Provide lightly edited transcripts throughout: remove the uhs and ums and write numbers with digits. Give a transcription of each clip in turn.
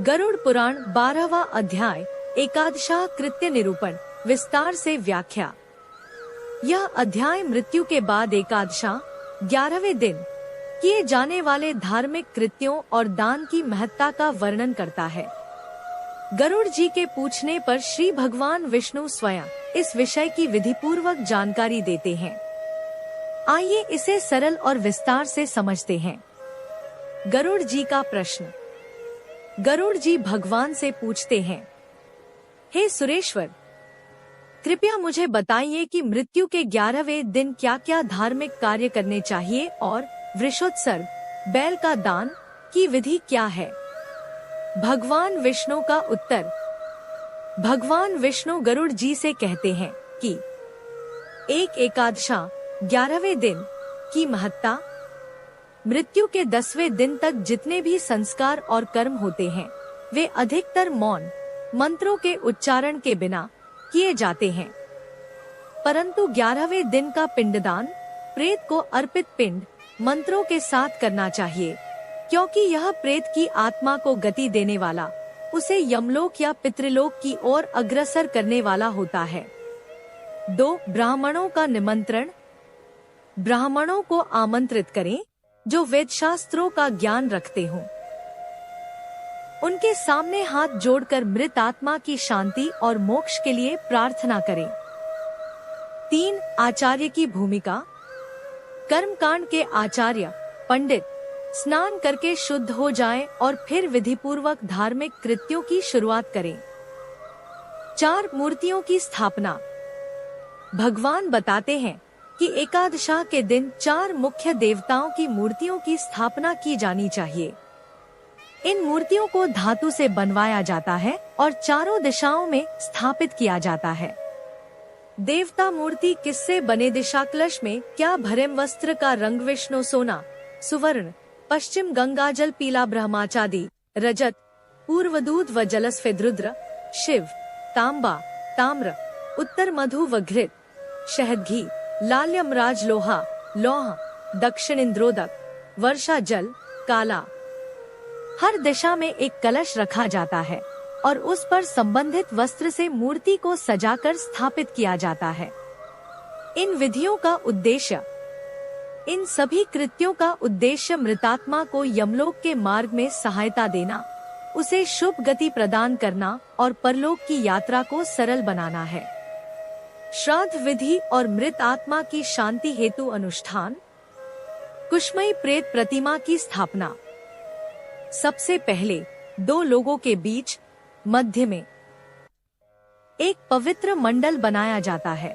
गरुड़ पुराण 12वां अध्याय एकादशाह कृत्य निरूपण विस्तार से व्याख्या। यह अध्याय मृत्यु के बाद एकादशाह 11वें दिन किए जाने वाले धार्मिक कृत्यों और दान की महत्ता का वर्णन करता है। गरुड़ जी के पूछने पर श्री भगवान विष्णु स्वयं इस विषय की विधिपूर्वक जानकारी देते हैं। आइए इसे सरल और विस्तार से समझते हैं। गरुड़ जी का प्रश्न। गरुड़ जी भगवान से पूछते हैं, हे सुरेश्वर, कृपया मुझे बताइए कि मृत्यु के 11वें दिन क्या क्या धार्मिक कार्य करने चाहिए और वृषोत्सर्ग बैल का दान की विधि क्या है। भगवान विष्णु का उत्तर। भगवान विष्णु गरुड़ जी से कहते हैं कि एक एकादशा 11वें दिन की महत्ता। मृत्यु के 10वें दिन तक जितने भी संस्कार और कर्म होते हैं वे अधिकतर मौन मंत्रों के उच्चारण के बिना किए जाते हैं, परंतु 11वें दिन का पिंडदान प्रेत को अर्पित पिंड मंत्रों के साथ करना चाहिए, क्योंकि यह प्रेत की आत्मा को गति देने वाला, उसे यमलोक या पितृलोक की ओर अग्रसर करने वाला होता है। 2. ब्राह्मणों का निमंत्रण। ब्राह्मणों को आमंत्रित करें जो वेद शास्त्रों का ज्ञान रखते हों। उनके सामने हाथ जोड़कर मृत आत्मा की शांति और मोक्ष के लिए प्रार्थना करें। 3. आचार्य की भूमिका। कर्मकांड के आचार्य पंडित स्नान करके शुद्ध हो जाएं और फिर विधिपूर्वक धार्मिक कृत्यों की शुरुआत करें। 4. मूर्तियों की स्थापना। भगवान बताते हैं कि एकादशा के दिन 4 मुख्य देवताओं की मूर्तियों की स्थापना की जानी चाहिए। इन मूर्तियों को धातु से बनवाया जाता है और चारों दिशाओं में स्थापित किया जाता है। देवता मूर्ति किससे बने। दिशाकलश में क्या भरेम वस्त्र का रंग विष्णु सोना, सुवर्ण, पश्चिम गंगाजल पीला ब्रह्माचादी, रजत, पूर्वदूत व जलस्फेद रुद्र, शिव, तांबा, ताम्र, उत्तर मधु व घृत, शहद घी, लाल यमराज लोहा, लौह, दक्षिण इंद्रोदक, वर्षा जल, काला। हर दिशा में एक कलश रखा जाता है और उस पर संबंधित वस्त्र से मूर्ति को सजाकर स्थापित किया जाता है। इन विधियों का उद्देश्य, इन सभी कृत्यों का उद्देश्य मृतात्मा को यमलोक के मार्ग में सहायता देना, उसे शुभ गति प्रदान करना और परलोक की यात्रा को सरल बनाना है। श्राद्ध विधि और मृत आत्मा की शांति हेतु अनुष्ठान। कुशमयी प्रेत प्रतिमा की स्थापना। सबसे पहले 2 लोगों के बीच मध्य में एक पवित्र मंडल बनाया जाता है।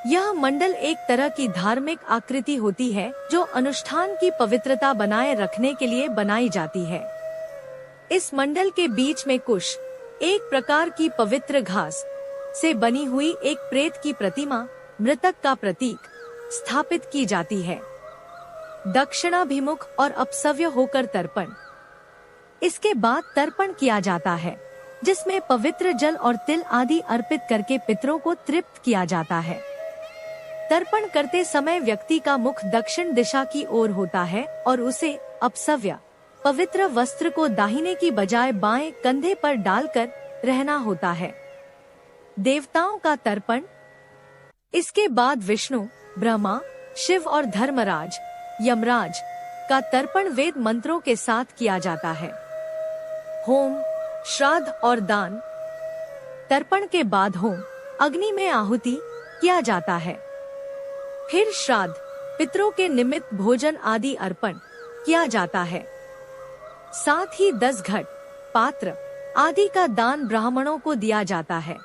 यह मंडल एक तरह की धार्मिक आकृति होती है जो अनुष्ठान की पवित्रता बनाए रखने के लिए बनाई जाती है। इस मंडल के बीच में कुश, एक प्रकार की पवित्र घास से बनी हुई एक प्रेत की प्रतिमा, मृतक का प्रतीक, स्थापित की जाती है। दक्षिणाभिमुख और अपसव्य होकर तर्पण। इसके बाद तर्पण किया जाता है जिसमें पवित्र जल और तिल आदि अर्पित करके पितरों को तृप्त किया जाता है। तर्पण करते समय व्यक्ति का मुख दक्षिण दिशा की ओर होता है और उसे अपसव्य पवित्र वस्त्र को दाहिने की बजाय बाएं कंधे पर डालकर रहना होता है। देवताओं का तर्पण। इसके बाद विष्णु, ब्रह्मा, शिव और धर्मराज, यमराज का तर्पण वेद मंत्रों के साथ किया जाता है। होम, श्राद्ध और दान। तर्पण के बाद होम, अग्नि में आहुति किया जाता है। फिर श्राद्ध, पितरों के निमित्त भोजन आदि अर्पण किया जाता है। साथ ही 10 घट, पात्र आदि का दान ब्राह्मणों को दिया जाता है।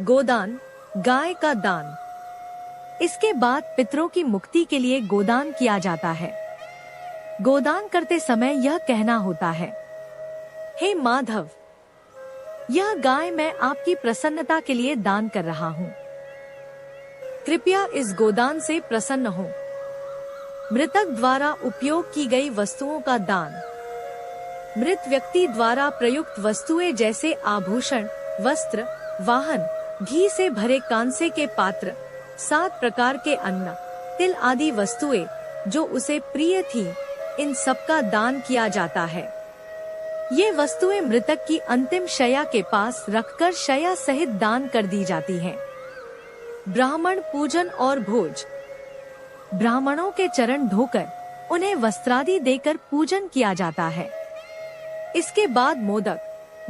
गोदान, गाय का दान। इसके बाद पितरों की मुक्ति के लिए गोदान किया जाता है। गोदान करते समय यह कहना होता है, हे माधव, यह गाय मैं आपकी प्रसन्नता के लिए दान कर रहा हूँ। कृपया इस गोदान से प्रसन्न हो। मृतक द्वारा उपयोग की गई वस्तुओं का दान। मृत व्यक्ति द्वारा प्रयुक्त वस्तुएं जैसे आभूषण, वस्त्र, वाहन, घी से भरे कांसे के पात्र, 7 प्रकार के अन्न, तिल आदि वस्तुएं जो उसे प्रिय थी, इन सब का दान किया जाता है। ये वस्तुएं मृतक की अंतिम शैया के पास रखकर शैया सहित दान कर दी जाती हैं। ब्राह्मण पूजन और भोज। ब्राह्मणों के चरण धोकर उन्हें वस्त्रादि देकर पूजन किया जाता है। इसके बाद मोदक,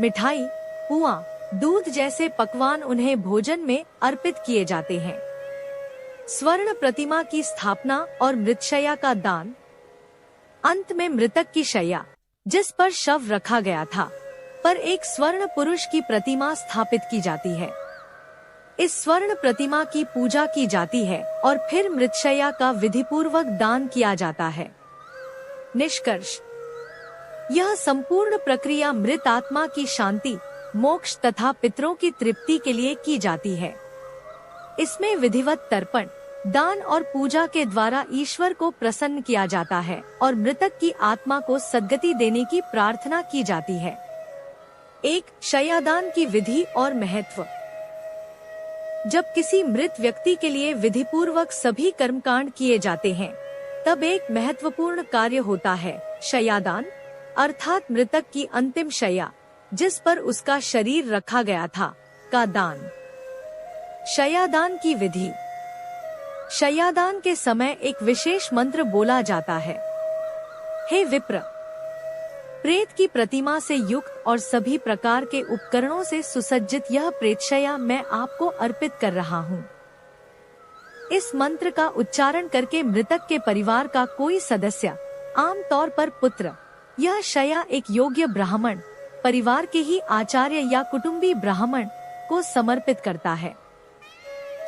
मिठाई, पुआ, दूध जैसे पकवान उन्हें भोजन में अर्पित किए जाते हैं। स्वर्ण प्रतिमा की स्थापना और मृतशैया का दान। अंत में मृतक की शैया, जिस पर शव रखा गया था, पर एक स्वर्ण पुरुष की प्रतिमा स्थापित की जाती है। इस स्वर्ण प्रतिमा की पूजा की जाती है और फिर मृतशैया का विधिपूर्वक दान किया जाता है। निष्कर्ष, यह संपूर्ण प्रक्रिया मृत आत्मा की शांति, मोक्ष तथा पितरों की तृप्ति के लिए की जाती है। इसमें विधिवत तर्पण, दान और पूजा के द्वारा ईश्वर को प्रसन्न किया जाता है और मृतक की आत्मा को सद्गति देने की प्रार्थना की जाती है। एक, शय्यादान की विधि और महत्व। जब किसी मृत व्यक्ति के लिए विधिपूर्वक सभी कर्मकांड किए जाते हैं, तब एक महत्वपूर्ण कार्य होता है, शय्यादान, अर्थात मृतक की अंतिम शैया, जिस पर उसका शरीर रखा गया था, का दान। शय्यादान की विधि। शय्यादान के समय एक विशेष मंत्र बोला जाता है। हे विप्र, प्रेत की प्रतिमा से युक्त और सभी प्रकार के उपकरणों से सुसज्जित यह प्रेतशैया मैं आपको अर्पित कर रहा हूँ। इस मंत्र का उच्चारण करके मृतक के परिवार का कोई सदस्य, आमतौर पर पुत्र, यह शैया एक योग्य ब्राह्मण, परिवार के ही आचार्य या कुटुंबी ब्राह्मण को समर्पित करता है।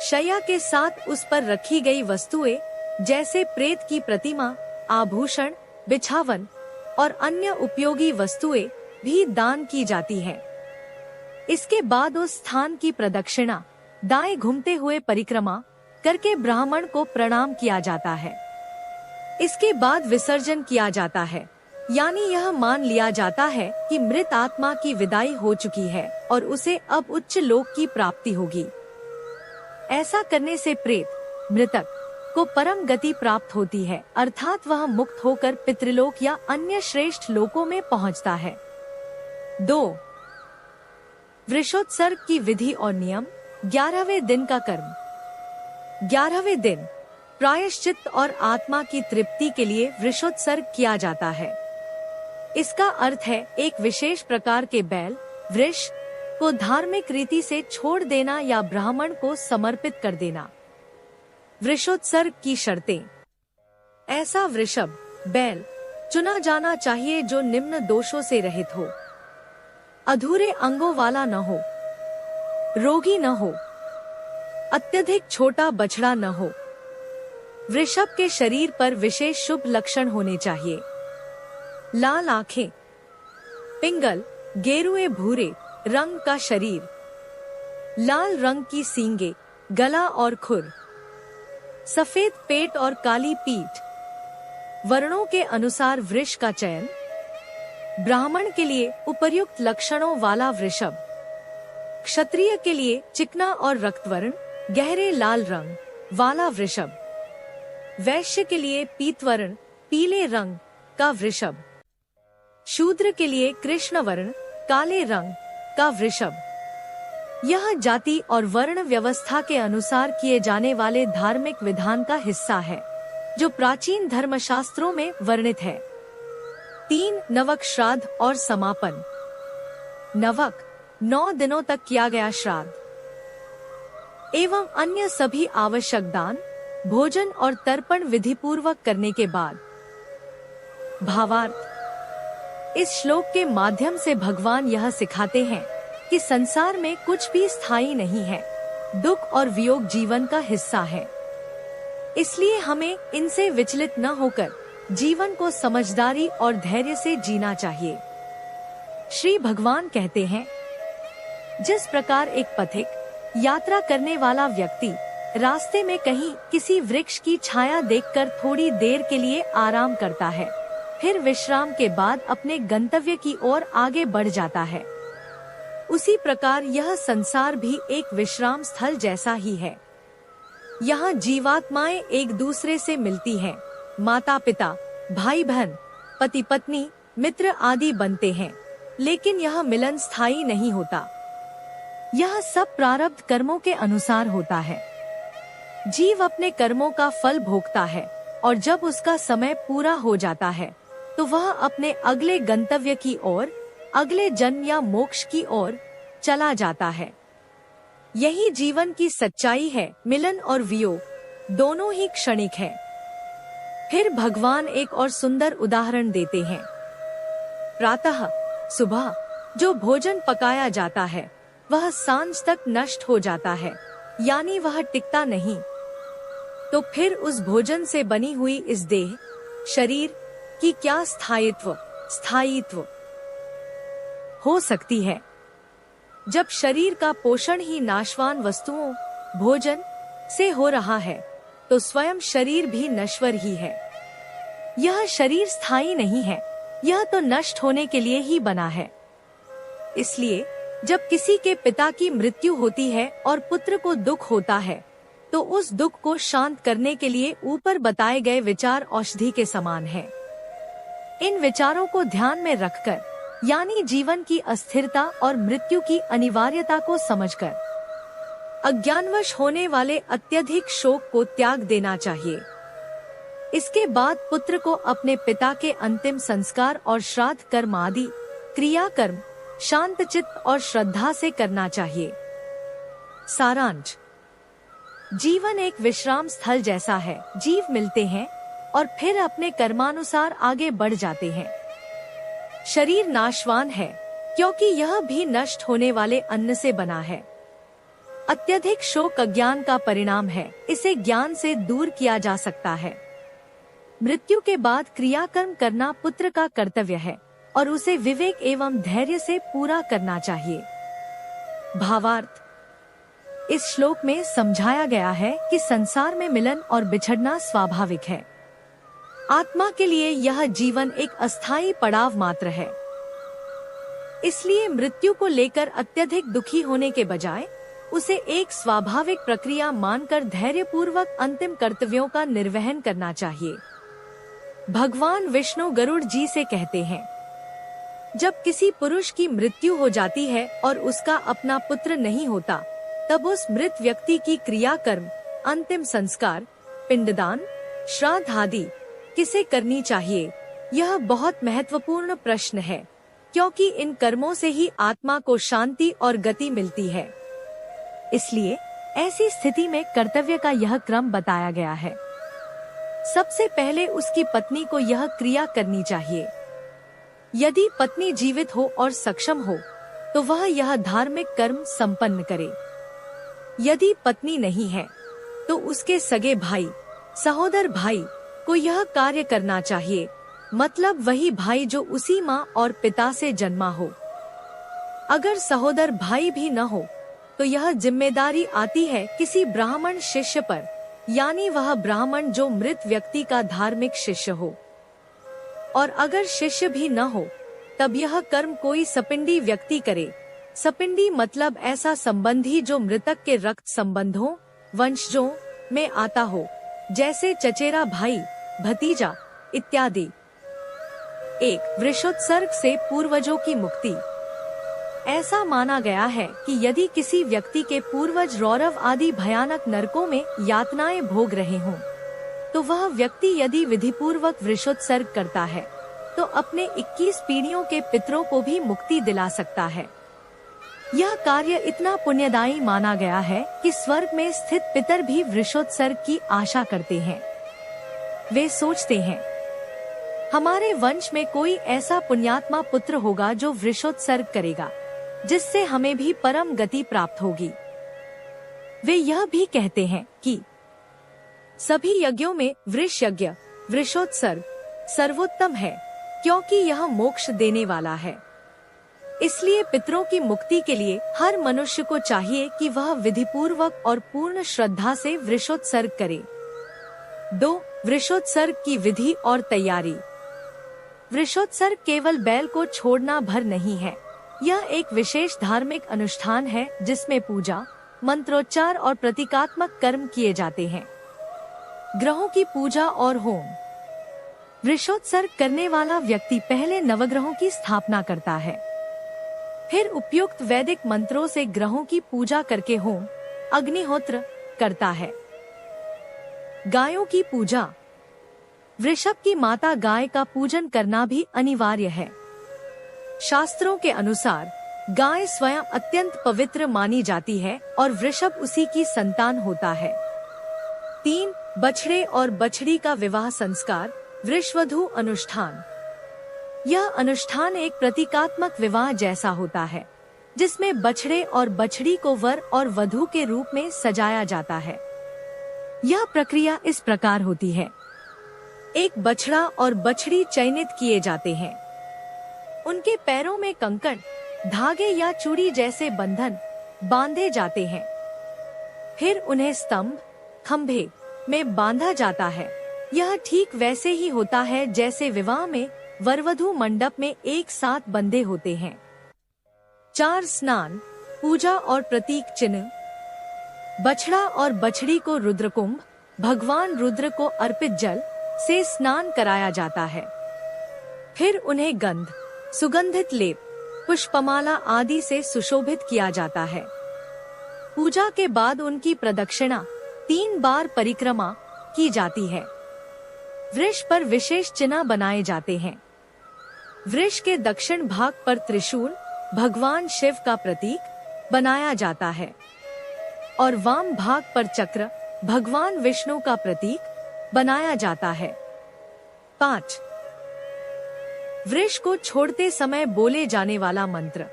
शैया के साथ उस पर रखी गई वस्तुएं जैसे प्रेत की प्रतिमा, आभूषण, बिछावन और अन्य उपयोगी वस्तुएं भी दान की जाती है। इसके बाद उस स्थान की प्रदक्षिणा, दाएं घूमते हुए परिक्रमा करके ब्राह्मण को प्रणाम किया जाता है। इसके बाद विसर्जन किया जाता है, यानी यह मान लिया जाता है कि मृत आत्मा की विदाई हो चुकी है और उसे अब उच्च लोक की प्राप्ति होगी। ऐसा करने से प्रेत, मृतक को परम गति प्राप्त होती है, अर्थात वह मुक्त होकर पितृलोक या अन्य श्रेष्ठ लोकों में पहुंचता है। 2. वृषोत्सर्ग की विधि और नियम। 11वें दिन का कर्म। 11वें दिन प्रायश्चित और आत्मा की तृप्ति के लिए वृषोत्सर्ग किया जाता है। इसका अर्थ है एक विशेष प्रकार के बैल, वृष को धार्मिक रीति से छोड़ देना या ब्राह्मण को समर्पित कर देना। वृषोत्सर्ग की शर्तें। ऐसा वृषभ, बैल चुना जाना चाहिए जो निम्न दोषों से रहित हो, अधूरे अंगों वाला न हो, रोगी न हो, अत्यधिक छोटा बछड़ा न हो। वृषभ के शरीर पर विशेष शुभ लक्षण होने चाहिए। लाल आंखें, पिंगल, गेरुए भूरे रंग का शरीर, लाल रंग की सींगे, गला और खुर, सफेद पेट और काली पीठ। वर्णों के अनुसार वृष का चयन। ब्राह्मण के लिए उपर्युक्त लक्षणों वाला वृषभ, क्षत्रिय के लिए चिकना और रक्तवर्ण, गहरे लाल रंग वाला वृषभ, वैश्य के लिए पीतवर्ण, पीले रंग का वृषभ, शूद्र के लिए कृष्ण वर्ण, काले रंग का वृषभ। यह जाति और वर्ण व्यवस्था के अनुसार किए जाने वाले धार्मिक विधान का हिस्सा है, जो प्राचीन धर्मशास्त्रों में वर्णित है। 3. नवक श्राद्ध और समापन। नवक 9 दिनों तक किया गया श्राद्ध एवं अन्य सभी आवश्यक दान, भोजन और तर्पण विधि पूर्वक करने के बाद। भावार्थ। इस श्लोक के माध्यम से भगवान यह सिखाते हैं कि संसार में कुछ भी स्थायी नहीं है, दुख और वियोग जीवन का हिस्सा है। इसलिए हमें इनसे विचलित न होकर जीवन को समझदारी और धैर्य से जीना चाहिए। श्री भगवान कहते हैं, जिस प्रकार एक पथिक यात्रा करने वाला व्यक्ति रास्ते में कहीं किसी वृक्ष की छाया देखकर थोड़ी देर के लिए आराम करता है, फिर विश्राम के बाद अपने गंतव्य की ओर आगे बढ़ जाता है, उसी प्रकार यह संसार भी एक विश्राम स्थल जैसा ही है। यहाँ जीवात्माएं एक दूसरे से मिलती हैं, माता पिता, भाई बहन, पति पत्नी, मित्र आदि बनते हैं, लेकिन यह मिलन स्थायी नहीं होता। यह सब प्रारब्ध कर्मों के अनुसार होता है। जीव अपने कर्मों का फल भोगता है और जब उसका समय पूरा हो जाता है तो वह अपने अगले गंतव्य की ओर, अगले जन्म या मोक्ष की ओर चला जाता है। यही जीवन की सच्चाई है। मिलन और वियोग दोनों ही क्षणिक है। फिर भगवान एक और सुंदर उदाहरण देते हैं। प्रातः सुबह जो भोजन पकाया जाता है वह सांझ तक नष्ट हो जाता है, यानी वह टिकता नहीं। तो फिर उस भोजन से बनी हुई इस देह, शरीर की क्या स्थायित्व हो सकती है? जब शरीर का पोषण ही नाशवान वस्तुओं, भोजन से हो रहा है तो स्वयं शरीर भी नश्वर ही है। यह शरीर स्थायी नहीं है, यह तो नष्ट होने के लिए ही बना है। इसलिए जब किसी के पिता की मृत्यु होती है और पुत्र को दुख होता है तो उस दुख को शांत करने के लिए ऊपर बताए गए विचार औषधि के समान है। इन विचारों को ध्यान में रखकर, यानी जीवन की अस्थिरता और मृत्यु की अनिवार्यता को समझकर, अज्ञानवश होने वाले अत्यधिक शोक को त्याग देना चाहिए। इसके बाद पुत्र को अपने पिता के अंतिम संस्कार और श्राद्ध कर्म आदि क्रियाकर्म शांत चित्त और श्रद्धा से करना चाहिए। सारांश: जीवन एक विश्राम स्थल जैसा है। जीव मिलते हैं और फिर अपने कर्मानुसार आगे बढ़ जाते हैं। शरीर नाशवान है क्योंकि यह भी नष्ट होने वाले अन्न से बना है। अत्यधिक शोक अज्ञान का परिणाम है, इसे ज्ञान से दूर किया जा सकता है। मृत्यु के बाद क्रियाकर्म करना पुत्र का कर्तव्य है और उसे विवेक एवं धैर्य से पूरा करना चाहिए। भावार्थ: इस श्लोक में समझाया गया है कि संसार में मिलन और बिछड़ना स्वाभाविक है। आत्मा के लिए यह जीवन एक अस्थायी पड़ाव मात्र है। इसलिए मृत्यु को लेकर अत्यधिक दुखी होने के बजाय उसे एक स्वाभाविक प्रक्रिया मानकर धैर्यपूर्वक अंतिम कर्तव्यों का निर्वहन करना चाहिए। भगवान विष्णु गरुड़ जी से कहते हैं, जब किसी पुरुष की मृत्यु हो जाती है और उसका अपना पुत्र नहीं होता, तब उस मृत व्यक्ति की क्रियाकर्म, अंतिम संस्कार, पिंडदान, श्राद्ध आदि किसे करनी चाहिए? यह बहुत महत्वपूर्ण प्रश्न है, क्योंकि इन कर्मों से ही आत्मा को शांति और गति मिलती है। इसलिए ऐसी स्थिति में कर्तव्य का यह क्रम बताया गया है। सबसे पहले उसकी पत्नी को यह क्रिया करनी चाहिए। यदि पत्नी जीवित हो और सक्षम हो तो वह यह धार्मिक कर्म संपन्न करे। यदि पत्नी नहीं है तो उसके सगे भाई, सहोदर भाई को यह कार्य करना चाहिए, मतलब वही भाई जो उसी माँ और पिता से जन्मा हो। अगर सहोदर भाई भी न हो तो यह जिम्मेदारी आती है किसी ब्राह्मण शिष्य पर, यानी वह ब्राह्मण जो मृत व्यक्ति का धार्मिक शिष्य हो। और अगर शिष्य भी न हो तब यह कर्म कोई सपिंडी व्यक्ति करे। सपिंडी मतलब ऐसा संबंधी जो मृतक के रक्त संबंधों, वंशजों में आता हो, जैसे चचेरा भाई, भतीजा इत्यादि। 1. वृषोत्सर्ग से पूर्वजों की मुक्ति। ऐसा माना गया है कि यदि किसी व्यक्ति के पूर्वज रौरव आदि भयानक नरकों में यातनाएं भोग रहे हों, तो वह व्यक्ति यदि विधिपूर्वक वृषोत्सर्ग करता है तो अपने 21 पीढ़ियों के पितरों को भी मुक्ति दिला सकता है। यह कार्य इतना पुण्यदायी माना गया है कि स्वर्ग में स्थित पितर भी वृषोत्सर्ग की आशा करते हैं। वे सोचते हैं, हमारे वंश में कोई ऐसा पुण्यात्मा पुत्र होगा जो वृषोत्सर्ग करेगा, जिससे हमें भी परम गति प्राप्त होगी। वे यह भी कहते हैं कि सभी यज्ञों में वृष यज्ञ, वृषोत्सर्ग सर्वोत्तम है, क्योंकि यह मोक्ष देने वाला है। इसलिए पितरों की मुक्ति के लिए हर मनुष्य को चाहिए कि वह विधिपूर्वक और पूर्ण श्रद्धा से वृषोत्सर्ग करे। 2. वृषोत्सर्ग की विधि और तैयारी। वृषोत्सर्ग केवल बैल को छोड़ना भर नहीं है, यह एक विशेष धार्मिक अनुष्ठान है जिसमें पूजा, मंत्रोच्चार और प्रतीकात्मक कर्म किए जाते हैं। ग्रहों की पूजा और होम। वृषोत्सर्ग करने वाला व्यक्ति पहले नवग्रहों की स्थापना करता है। फिर उपयुक्त वैदिक मंत्रों से ग्रहों की पूजा करके होम अग्निहोत्र करता है। गायों की पूजा। वृषभ की माता गाय का पूजन करना भी अनिवार्य है। शास्त्रों के अनुसार गाय स्वयं अत्यंत पवित्र मानी जाती है और वृषभ उसी की संतान होता है। 3. बछड़े और बछड़ी का विवाह संस्कार, वृषवधु अनुष्ठान। यह अनुष्ठान एक प्रतीकात्मक विवाह जैसा होता है, जिसमें बछड़े और बछड़ी को वर और वधू के रूप में सजाया जाता है। यह प्रक्रिया इस प्रकार होती है। एक बछड़ा और बछड़ी चयनित किए जाते हैं। उनके पैरों में कंकण, धागे या चूड़ी जैसे बंधन बांधे जाते हैं। फिर उन्हें स्तंभ, खंभे में बांधा जाता है। यह ठीक वैसे ही होता है जैसे विवाह में वरवधु मंडप में एक साथ बंधे होते हैं। 4. स्नान, पूजा और प्रतीक चिन्ह। बछड़ा और बछड़ी को रुद्रकुंभ, भगवान रुद्र को अर्पित जल से स्नान कराया जाता है। फिर उन्हें गंध, सुगंधित लेप, पुष्पमाला आदि से सुशोभित किया जाता है। पूजा के बाद उनकी प्रदक्षिणा 3 बार परिक्रमा की जाती है। वृष पर विशेष चिन्ह बनाए जाते हैं। वृष के दक्षिण भाग पर त्रिशूल, भगवान शिव का प्रतीक बनाया जाता है और वाम भाग पर चक्र, भगवान विष्णु का प्रतीक बनाया जाता है। 5. वृष को छोड़ते समय बोले जाने वाला मंत्र।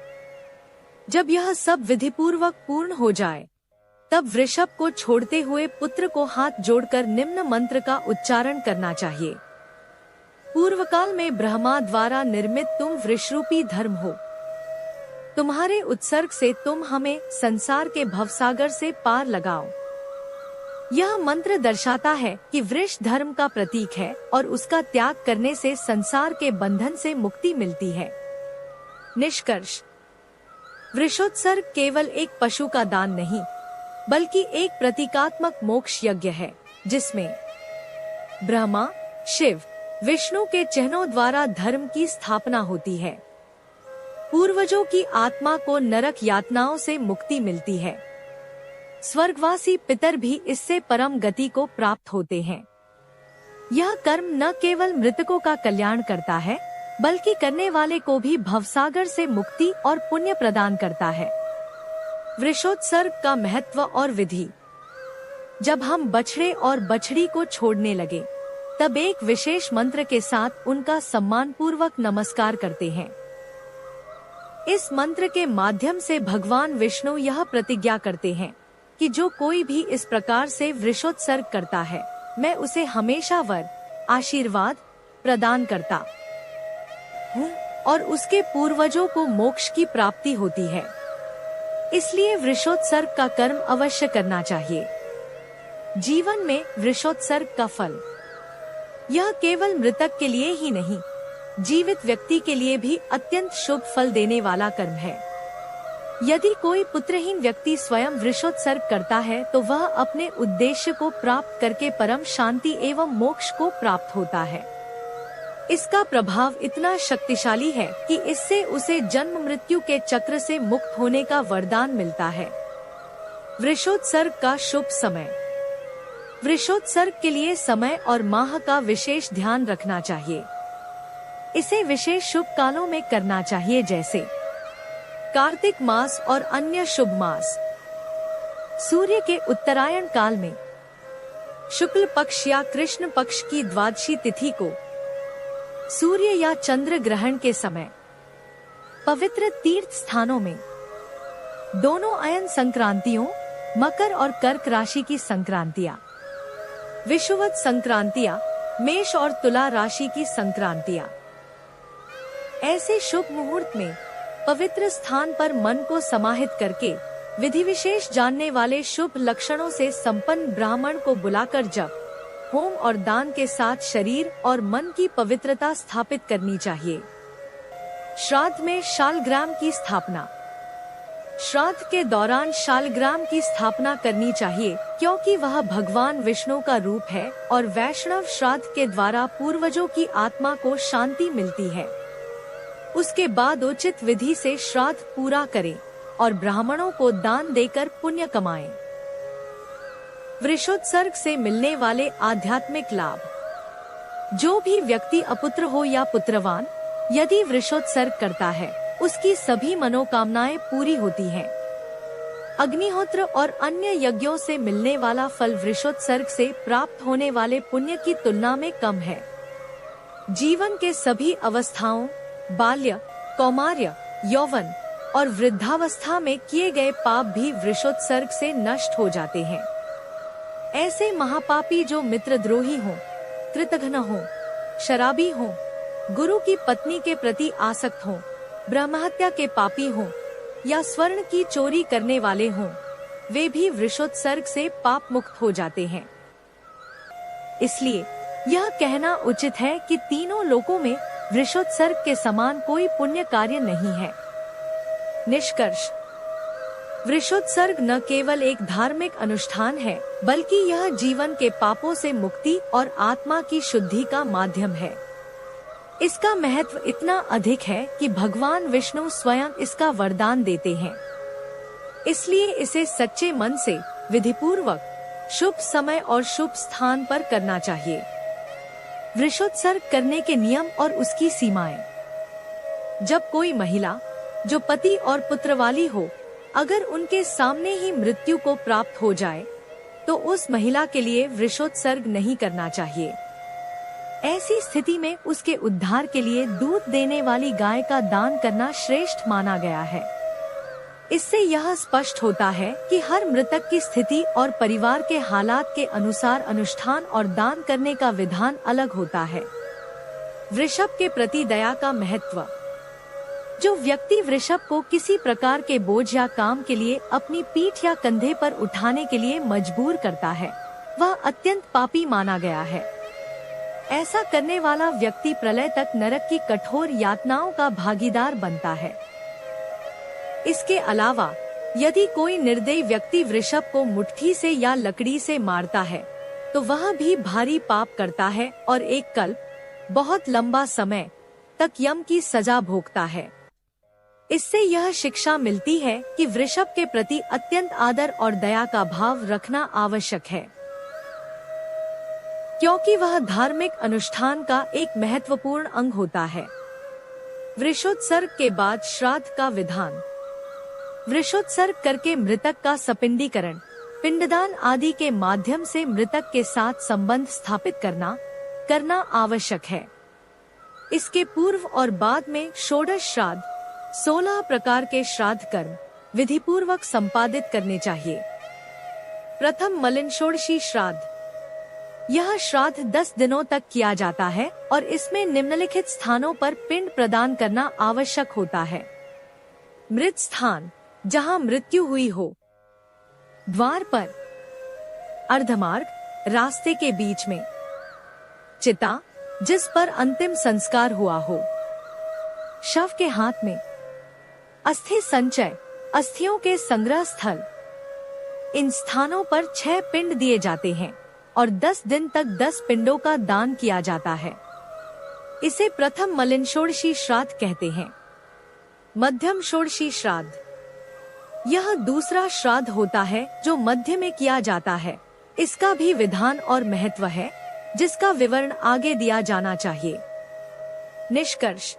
जब यह सब विधिपूर्वक पूर्ण हो जाए, तब वृषभ को छोड़ते हुए पुत्र को हाथ जोड़कर निम्न मंत्र का उच्चारण करना चाहिए। पूर्व काल में ब्रह्मा द्वारा निर्मित तुम वृषरूपी धर्म हो। तुम्हारे उत्सर्ग से तुम हमें संसार के भवसागर से पार लगाओ। यह मंत्र दर्शाता है कि वृष धर्म का प्रतीक है और उसका त्याग करने से संसार के बंधन से मुक्ति मिलती है। निष्कर्ष, वृषोत्सर्ग केवल एक पशु का दान नहीं, बल्कि एक प्रतीकात्मक मोक्ष यज्ञ है, जिसमें ब्रह्मा, शिव, विष्णु के चिन्हों द्वारा धर्म की स्थापना होती है। पूर्वजों की आत्मा को नरक यातनाओं से मुक्ति मिलती है। स्वर्गवासी पितर भी इससे परम गति को प्राप्त होते हैं। यह कर्म न केवल मृतकों का कल्याण करता है, बल्कि करने वाले को भी भवसागर से मुक्ति और पुण्य प्रदान करता है। वृषोत्सर्ग का महत्व और विधि। जब हम बछड़े और बछड़ी को छोड़ने लगे, तब एक विशेष मंत्र के साथ उनका सम्मान पूर्वक नमस्कार करते हैं। इस मंत्र के माध्यम से भगवान विष्णु यह प्रतिज्ञा करते हैं कि जो कोई भी इस प्रकार से वृषोत्सर्ग करता है, मैं उसे हमेशा वर, आशीर्वाद प्रदान करता हूँ और उसके पूर्वजों को मोक्ष की प्राप्ति होती है। इसलिए वृषोत्सर्ग का कर्म अवश्य करना चाहिए। जीवन में वृषोत्सर्ग का फल, यह केवल मृतक के लिए ही नहीं, जीवित व्यक्ति के लिए भी अत्यंत शुभ फल देने वाला कर्म है। यदि कोई पुत्रहीन व्यक्ति स्वयं वृषोत्सर्ग करता है, तो वह अपने उद्देश्य को प्राप्त करके परम शांति एवं मोक्ष को प्राप्त होता है। इसका प्रभाव इतना शक्तिशाली है कि इससे उसे जन्म मृत्यु के चक्र से मुक्त होने का वरदान मिलता है। वृषोत्सर्ग का शुभ समय। वृषोत्सर्ग के लिए समय और माह का विशेष ध्यान रखना चाहिए। इसे विशेष शुभ कालों में करना चाहिए, जैसे कार्तिक मास और अन्य शुभ मास। सूर्य के उत्तरायण काल में, शुक्ल पक्ष या कृष्ण पक्ष की द्वादशी तिथि को, सूर्य या चंद्र ग्रहण के समय, पवित्र तीर्थ स्थानों में, दोनों अयन संक्रांतियों, मकर और कर्क राशि की संक्रांतियां, विषुवत संक्रांतियां, मेष और तुला राशि की संक्रांतियां। ऐसे शुभ मुहूर्त में पवित्र स्थान पर मन को समाहित करके विधि विशेष जानने वाले शुभ लक्षणों से संपन्न ब्राह्मण को बुलाकर जप, होम और दान के साथ शरीर और मन की पवित्रता स्थापित करनी चाहिए। श्राद्ध में शालग्राम की स्थापना। श्राद्ध के दौरान शालग्राम की स्थापना करनी चाहिए, क्योंकि वह भगवान विष्णु का रूप है और वैष्णव श्राद्ध के द्वारा पूर्वजों की आत्मा को शांति मिलती है। उसके बाद उचित विधि से श्राद्ध पूरा करें और ब्राह्मणों को दान देकर पुण्य कमाएं। वृषोत्सर्ग से मिलने वाले आध्यात्मिक लाभ। जो भी व्यक्ति अपुत्र हो या पुत्रवान यदि वृषोत्सर्ग करता है उसकी सभी मनोकामनाएं पूरी होती हैं। अग्निहोत्र और अन्य यज्ञों से मिलने वाला फल वृषोत्सर्ग से प्राप्त होने वाले पुण्य की तुलना में कम है। जीवन के सभी अवस्थाओं बाल्य, कौमार्य, यौवन और वृद्धावस्था में किए गए पाप भी वृषोत्सर्ग से नष्ट हो जाते हैं। ऐसे महापापी जो मित्रद्रोही हों, कृतघ्न हों, शराबी हों, गुरु की पत्नी के प्रति आसक्त हों, ब्रह्महत्या के पापी हों या स्वर्ण की चोरी करने वाले हों, वे भी वृषोत्सर्ग से पाप मुक्त हो जाते हैं। इसलिए यह कहना उचित है कि तीनों लोकों में वृषोत्सर्ग के समान कोई पुण्य कार्य नहीं है। निष्कर्ष। वृषोत्सर्ग न केवल एक धार्मिक अनुष्ठान है बल्कि यह जीवन के पापों से मुक्ति और आत्मा की शुद्धि का माध्यम है। इसका महत्व इतना अधिक है कि भगवान विष्णु स्वयं इसका वरदान देते हैं। इसलिए इसे सच्चे मन से विधिपूर्वक शुभ समय और शुभ स्थान पर करना चाहिए। वृषोत्सर्ग करने के नियम और उसकी सीमाएं। जब कोई महिला जो पति और पुत्र वाली हो अगर उनके सामने ही मृत्यु को प्राप्त हो जाए तो उस महिला के लिए वृषोत्सर्ग नहीं करना चाहिए। ऐसी स्थिति में उसके उद्धार के लिए दूध देने वाली गाय का दान करना श्रेष्ठ माना गया है। इससे यह स्पष्ट होता है कि हर मृतक की स्थिति और परिवार के हालात के अनुसार अनुष्ठान और दान करने का विधान अलग होता है। वृषभ के प्रति दया का महत्व। जो व्यक्ति वृषभ को किसी प्रकार के बोझ या काम के लिए अपनी पीठ या कंधे पर उठाने के लिए मजबूर करता है वह अत्यंत पापी माना गया है। ऐसा करने वाला व्यक्ति प्रलय तक नरक की कठोर यातनाओं का भागीदार बनता है। इसके अलावा यदि कोई निर्दयी व्यक्ति वृषभ को मुट्ठी से या लकड़ी से मारता है तो वह भी भारी पाप करता है और एक कल्प बहुत लंबा समय तक यम की सजा भोगता है। इससे यह शिक्षा मिलती है कि वृषभ के प्रति अत्यंत आदर और दया का भाव रखना आवश्यक है, क्योंकि वह धार्मिक अनुष्ठान का एक महत्वपूर्ण अंग होता है। वृषोत्सर्ग के बाद श्राद्ध का विधान। वृषोत्सर्ग करके मृतक का सपिंडीकरण, पिंडदान आदि के माध्यम से मृतक के साथ संबंध स्थापित करना आवश्यक है। इसके पूर्व और बाद में षोडश श्राद्ध 16 प्रकार के श्राद्ध कर्म विधिपूर्वक संपादित करने चाहिए। प्रथम मलिन षोडशी श्राद्ध। यह श्राद्ध 10 दिनों तक किया जाता है और इसमें निम्नलिखित स्थानों पर पिंड प्रदान करना आवश्यक होता है। मृत स्थान जहां मृत्यु हुई हो, द्वार पर, अर्धमार्ग रास्ते के बीच में, चिता जिस पर अंतिम संस्कार हुआ हो, शव के हाथ में, अस्थि संचय अस्थियों के संग्रह स्थल। इन स्थानों पर 6 पिंड दिए जाते हैं और 10 दिन तक 10 पिंडों का दान किया जाता है। इसे प्रथम मलिन षोडशी श्राद्ध कहते हैं। मध्यम षोडशी श्राद्ध। यह दूसरा श्राद्ध होता है जो मध्य में किया जाता है। इसका भी विधान और महत्व है जिसका विवरण आगे दिया जाना चाहिए। निष्कर्ष।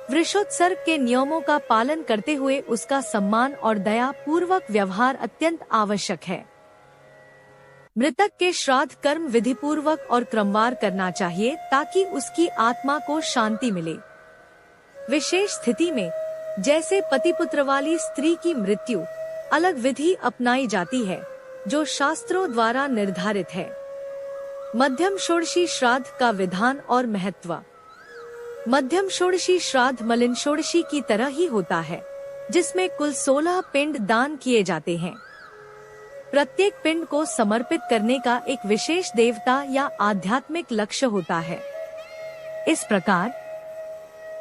वृषोत्सर्ग के नियमों का पालन करते हुए उसका सम्मान और दया पूर्वक व्यवहार अत्यंत आवश्यक है। मृतक के श्राद्ध कर्म विधि पूर्वक और क्रमवार करना चाहिए ताकि उसकी आत्मा को शांति मिले। विशेष स्थिति में जैसे पति पुत्र वाली स्त्री की मृत्यु, अलग विधि अपनाई जाती है जो शास्त्रों द्वारा निर्धारित है। मध्यम षोडशी श्राद्ध का विधान और महत्व। मध्यम षोडशी श्राद्ध मलिन षोडशी की तरह ही होता है, जिसमें कुल 16 पिंड दान किए जाते हैं। प्रत्येक पिंड को समर्पित करने का एक विशेष देवता या आध्यात्मिक लक्ष्य होता है। इस प्रकार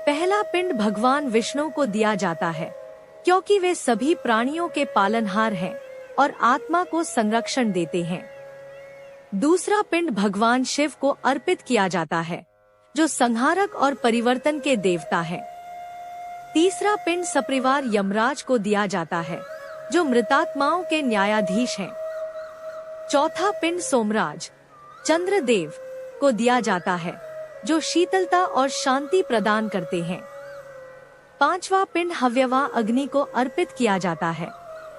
पहला पिंड भगवान विष्णु को दिया जाता है, क्योंकि वे सभी प्राणियों के पालनहार हैं और आत्मा को संरक्षण देते हैं। दूसरा पिंड भगवान शिव को अर्पित किया जाता है, जो संहारक और परिवर्तन के देवता है। तीसरा पिंड सपरिवार यमराज को दिया जाता है, जो मृतात्माओं के न्यायाधीश हैं। चौथा पिंड सोमराज चंद्रदेव को दिया जाता है, जो शीतलता और शांति प्रदान करते हैं। पांचवा पिंड हव्यवा अग्नि को अर्पित किया जाता है,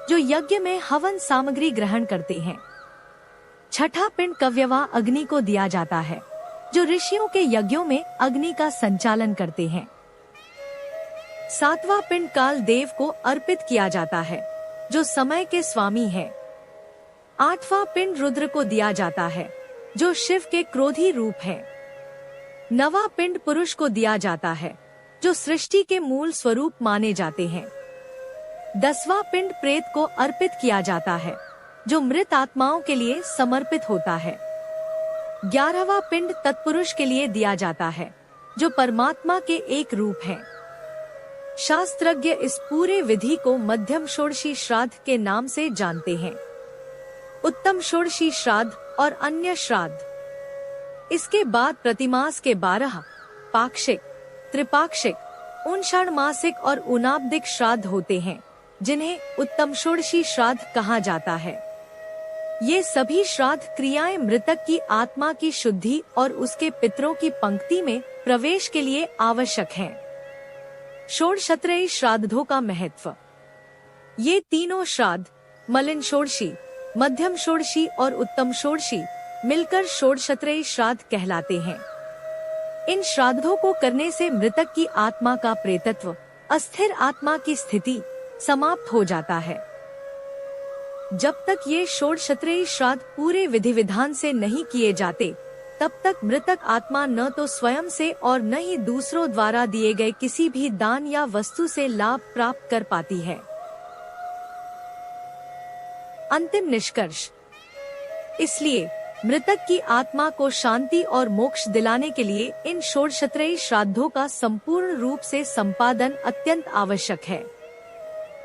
जो यज्ञ में हवन सामग्री ग्रहण करते हैं। छठा पिंड कव्यवा अग्नि को दिया जाता है, जो ऋषियों के यज्ञों में अग्नि का संचालन करते हैं। सातवां पिंड काल देव को अर्पित किया जाता है, जो समय के स्वामी हैं। आठवां पिंड रुद्र को दिया जाता है, जो शिव के क्रोधी रूप हैं। नवा पिंड पुरुष को दिया जाता है, जो सृष्टि के मूल स्वरूप माने जाते हैं। 10वां पिंड प्रेत को अर्पित किया जाता है, जो मृत आत्माओं के लिए समर्पित होता है। 11वां पिंड तत्पुरुष के लिए दिया जाता है, जो परमात्मा के एक रूप हैं। शास्त्रज्ञ इस पूरे विधि को मध्यम षोडशी श्राद्ध के नाम से जानते हैं। उत्तम षोडशी श्राद्ध और अन्य श्राद्ध। इसके बाद प्रतिमास के 12 पाक्षिक, त्रिपाक्षिक, षाण्मासिक और ऊनाब्दिक श्राद्ध होते हैं, जिन्हें उत्तम षोडशी श्राद्ध कहा जाता है। ये सभी श्राद्ध क्रियाएं मृतक की आत्मा की शुद्धि और उसके पितरों की पंक्ति में प्रवेश के लिए आवश्यक हैं। षोडशत्रयी श्राद्धों का महत्व। ये तीनों श्राद्ध मलिन षोडशी, मध्यम षोडशी और उत्तम षोडशी मिलकर षोडशत्रयी श्राद्ध कहलाते हैं। इन श्राद्धों को करने से मृतक की आत्मा का प्रेतत्व, अस्थिर आत्मा की स्थिति समाप्त हो जाता है। जब तक ये षोडशत्रयी श्राद्ध पूरे विधि विधान से नहीं किए जाते, तब तक मृतक आत्मा न तो स्वयं से और न ही दूसरों द्वारा दिए गए किसी भी दान या वस्तु से लाभ प्राप्त कर पाती है। अंतिम निष्कर्ष। इसलिए मृतक की आत्मा को शांति और मोक्ष दिलाने के लिए इन षोडशत्रयी श्राद्धों का संपूर्ण रूप से संपादन अत्यंत आवश्यक है।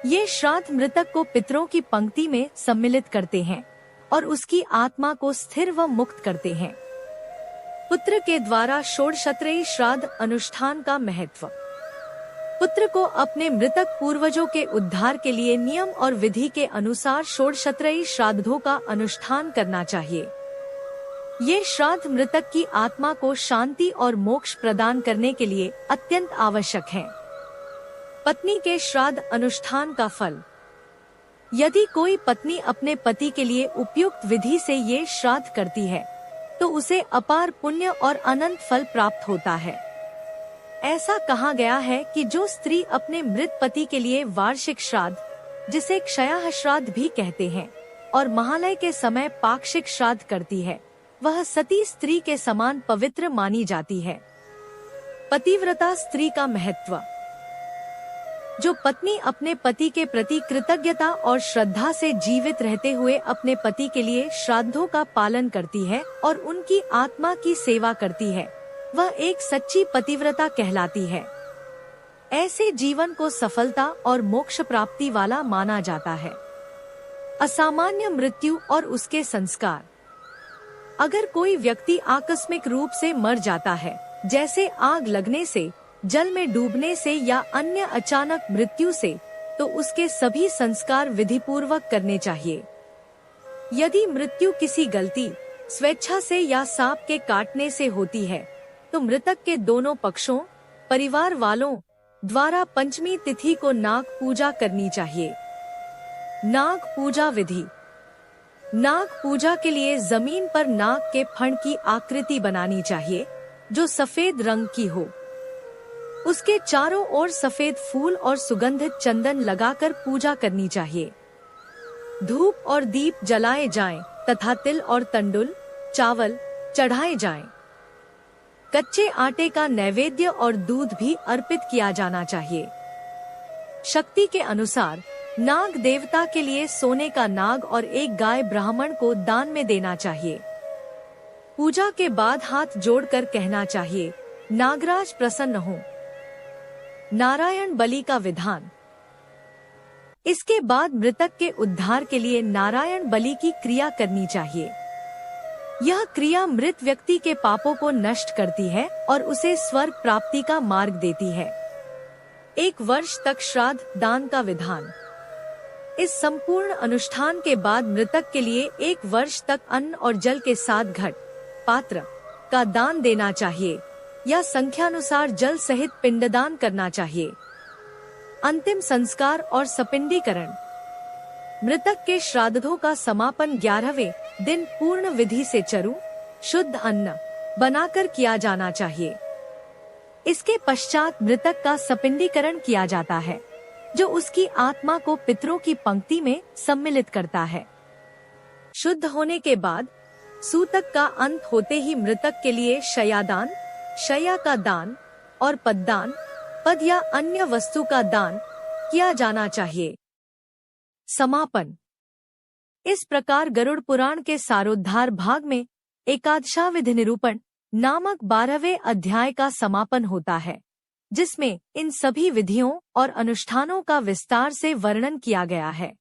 ये श्राद्ध मृतक को पितरों की पंक्ति में सम्मिलित करते हैं और उसकी आत्मा को स्थिर व मुक्त करते हैं। पुत्र के द्वारा षोडशत्रयी श्राद्ध अनुष्ठान का महत्व। पुत्र को अपने मृतक पूर्वजों के उद्धार के लिए नियम और विधि के अनुसार षोडशत्रयी श्राद्धों का अनुष्ठान करना चाहिए। ये श्राद्ध मृतक की आत्मा को शांति और मोक्ष प्रदान करने के लिए अत्यंत आवश्यक हैं। पत्नी के श्राद्ध अनुष्ठान का फल। यदि कोई पत्नी अपने पति के लिए उपयुक्त विधि से ये श्राद्ध करती है, तो उसे अपार पुण्य और अनंत फल प्राप्त होता है। ऐसा कहा गया है कि जो स्त्री अपने मृत पति के लिए वार्षिक श्राद्ध, जिसे क्षयाह श्राद्ध भी कहते हैं, और महालय के समय पाक्षिक श्राद्ध करती है, वह सती स्त्री के समान पवित्र मानी जाती है। पतिव्रता स्त्री का महत्व। जो पत्नी अपने पति के प्रति कृतज्ञता और श्रद्धा से जीवित रहते हुए अपने पति के लिए श्राद्धों का पालन करती है और उनकी आत्मा की सेवा करती है, वह एक सच्ची पतिव्रता कहलाती है। ऐसे जीवन को सफलता और मोक्ष प्राप्ति वाला माना जाता है। असामान्य मृत्यु और उसके संस्कार। अगर कोई व्यक्ति आकस्मिक रूप से मर जाता है, जैसे आग लगने से, जल में डूबने से या अन्य अचानक मृत्यु से, तो उसके सभी संस्कार विधि पूर्वक करने चाहिए। यदि मृत्यु किसी गलती, स्वेच्छा से या सांप के काटने से होती है, तो मृतक के दोनों पक्षों, परिवार वालों द्वारा पंचमी तिथि को नाग पूजा करनी चाहिए। नाग पूजा विधि। नाग पूजा के लिए जमीन पर नाग के फण की आकृति बनानी चाहिए, जो सफेद रंग की हो। उसके चारों ओर सफेद फूल और सुगंधित चंदन लगाकर पूजा करनी चाहिए। धूप और दीप जलाए जाएं तथा तिल और तंडुल, चावल चढ़ाए जाएं। कच्चे आटे का नैवेद्य और दूध भी अर्पित किया जाना चाहिए। शक्ति के अनुसार नाग देवता के लिए सोने का नाग और एक गाय ब्राह्मण को दान में देना चाहिए। पूजा के बाद हाथ जोड़कर कहना चाहिए, नागराज प्रसन्न हो। नारायण बलि का विधान। इसके बाद मृतक के उद्धार के लिए नारायण बलि की क्रिया करनी चाहिए। यह क्रिया मृत व्यक्ति के पापों को नष्ट करती है और उसे स्वर्ग प्राप्ति का मार्ग देती है। 1 वर्ष तक श्राद्ध दान का विधान। इस संपूर्ण अनुष्ठान के बाद मृतक के लिए 1 वर्ष तक अन्न और जल के साथ घट पात्र का दान देना चाहिए या संख्यानुसार जल सहित पिंडदान करना चाहिए। अंतिम संस्कार और सपिंडीकरण। मृतक के श्राद्धों का समापन 11वें दिन पूर्ण विधि से चरु शुद्ध अन्न बनाकर किया जाना चाहिए। इसके पश्चात मृतक का सपिंडीकरण किया जाता है, जो उसकी आत्मा को पितरों की पंक्ति में सम्मिलित करता है। शुद्ध होने के बाद सूतक का अंत होते ही मृतक के लिए शय्यादान, शय्या का दान और पददान, पद या अन्य वस्तु का दान किया जाना चाहिए। समापन। इस प्रकार गरुड़ पुराण के सारोद्धार भाग में एकादशाविधि निरूपण नामक 12वें अध्याय का समापन होता है, जिसमें इन सभी विधियों और अनुष्ठानों का विस्तार से वर्णन किया गया है।